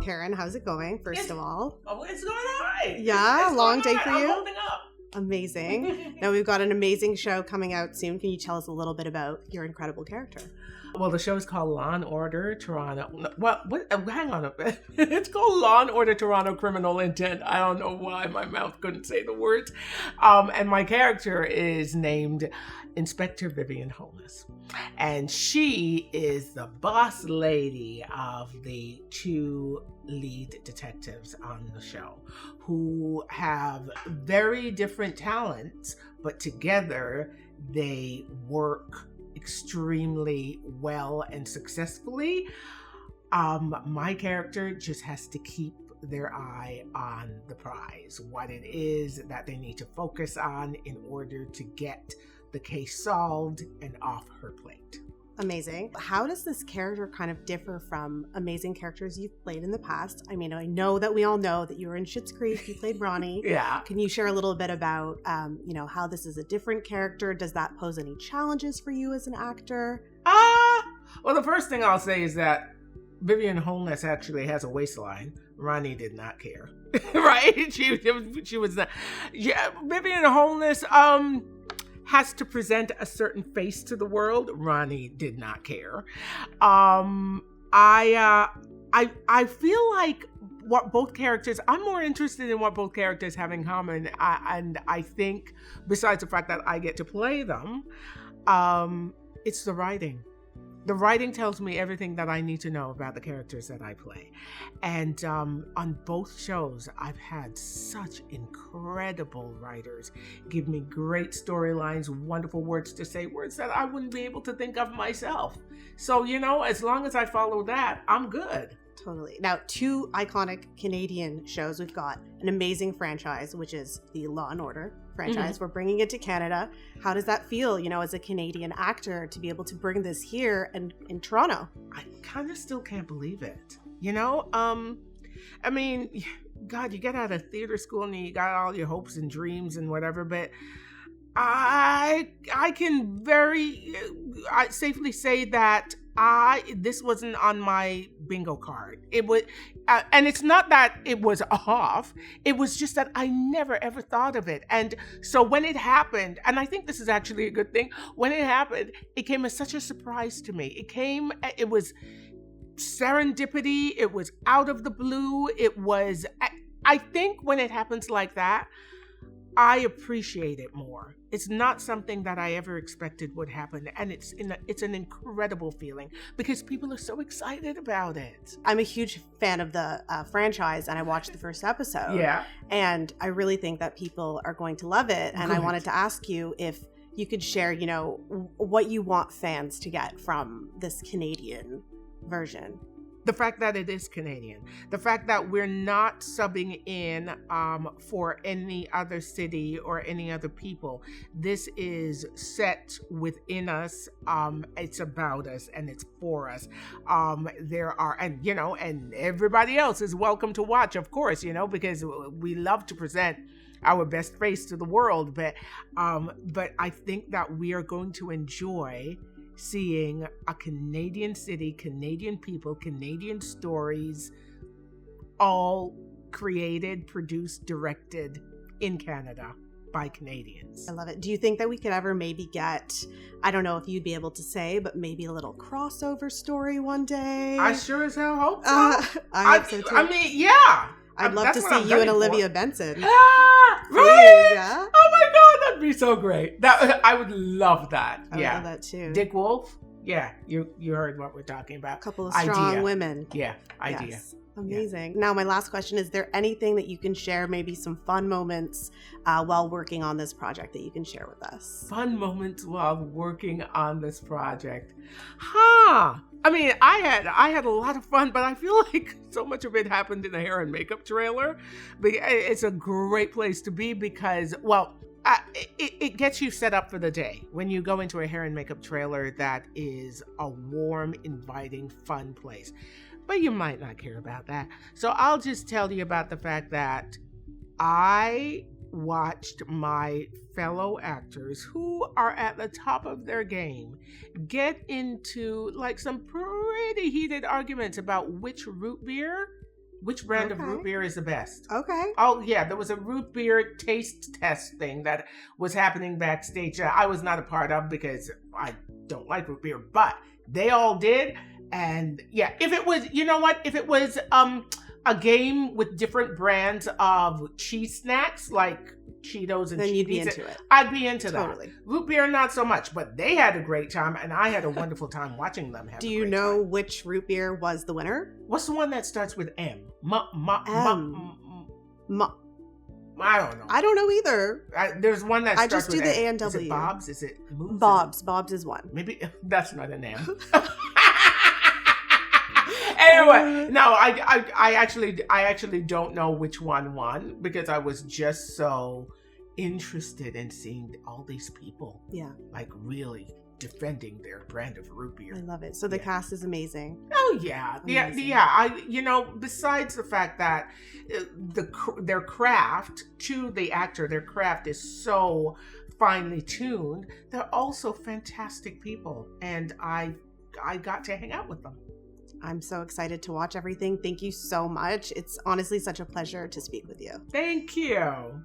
Karen. How's it going, first of all? Oh, it's going all right. Yeah, long day for you? I'm holding up. Amazing. Now we've got an amazing show coming out soon. Can you tell us a little bit about your incredible character? Well, the show is called Law and Order Toronto. Well, hang on a bit. It's called Law and Order Toronto Criminal Intent. I don't know why my mouth couldn't say the words. And my character is named Inspector Vivian Holness. And she is the boss lady of the two lead detectives on the show who have very different talents, but together they work extremely well and successfully. My character just has to keep their eye on the prize, what it is that they need to focus on in order to get the case solved and off her plate. Amazing. How does this character kind of differ from amazing characters you've played in the past? I mean, I know that we all know that you were in Schitt's Creek, you played Ronnie. Yeah. Can you share a little bit about, how this is a different character? Does that pose any challenges for you as an actor? Well, the first thing I'll say is that Vivian Holness actually has a waistline. Ronnie did not care, right? She was not. Yeah, Vivian Holness, has to present a certain face to the world. Ronnie did not care. I feel like what both characters, I'm more interested in what both characters have in common. And I think besides the fact that I get to play them, it's the writing. The writing tells me everything that I need to know about the characters that I play. And on both shows, I've had such incredible writers give me great storylines, wonderful words to say, words that I wouldn't be able to think of myself. So, as long as I follow that, I'm good. Totally. Now, two iconic Canadian shows. We've got an amazing franchise, which is the Law and Order franchise. Mm-hmm. We're bringing it to Canada. How does that feel, as a Canadian actor to be able to bring this here and in Toronto? I kind of still can't believe it. I mean, God, you get out of theater school and you got all your hopes and dreams and whatever, but I can very safely say that this wasn't on my bingo card. It was, and it's not that it was off. It was just that I never ever thought of it. And so when it happened, and I think this is actually a good thing, when it happened, it came as such a surprise to me. It was serendipity. It was out of the blue. It was, I think when it happens like that, I appreciate it more. It's not something that I ever expected would happen, and it's an incredible feeling because people are so excited about it. I'm a huge fan of the franchise, and I watched the first episode. Yeah, and I really think that people are going to love it. And Good. I wanted to ask you if you could share, what you want fans to get from this Canadian version. The fact that it is Canadian, the fact that we're not subbing in for any other city or any other people. This is set within us. It's about us and it's for us. There are, and everybody else is welcome to watch, of course, because we love to present our best face to the world. But I think that we are going to enjoy seeing a Canadian city, Canadian people, Canadian stories, all created, produced, directed in Canada by Canadians. I love it. Do you think that we could ever maybe get, I don't know if you'd be able to say, but maybe a little crossover story one day? I sure as hell hope so. I hope so too. I mean, yeah. I'd love to see you and Olivia Benson. Right? Yeah. Oh my God, that'd be so great. I would love that. I would love that too. Dick Wolf. Yeah, you heard what we're talking about. A couple of strong women. Yeah, idea. Yes. Amazing. Yeah. Now, my last question, is there anything that you can share, maybe some fun moments while working on this project that you can share with us? Fun moments while working on this project. I mean, I had a lot of fun, but I feel like so much of it happened in the hair and makeup trailer. It's a great place to be because, it gets you set up for the day. When you go into a hair and makeup trailer, that is a warm, inviting, fun place. But you might not care about that. So I'll just tell you about the fact that I watched my fellow actors who are at the top of their game get into some pretty heated arguments about which root beer Which brand of Okay. root beer is the best? Okay. Oh, yeah, there was a root beer taste test thing that was happening backstage that I was not a part of because I don't like root beer, but they all did. And yeah, if it was, you know what? If it was a game with different brands of cheese snacks like Cheetos and Then you'd be Cheetos, into it. I'd be into Totally. that. Root beer, not so much, but they had a great time, and I had a wonderful time watching them have Do a you great know time. which root beer was the winner? What's the one that starts with M? M. I don't know. I don't know either. There's one that I starts just do with the M. A&W. Is it Bob's? Is it Moose? Bob's. Bob's is one. Maybe that's not an M. Anyway, no, I actually don't know which one won because I was just so interested in seeing all these people Yeah, like really defending their brand of root beer. I love it. So the Yeah. cast is amazing. Oh yeah, Amazing. yeah. Besides the fact that their craft to the actor, their craft is so finely tuned. They're also fantastic people, and I got to hang out with them. I'm so excited to watch everything. Thank you so much. It's honestly such a pleasure to speak with you. Thank you.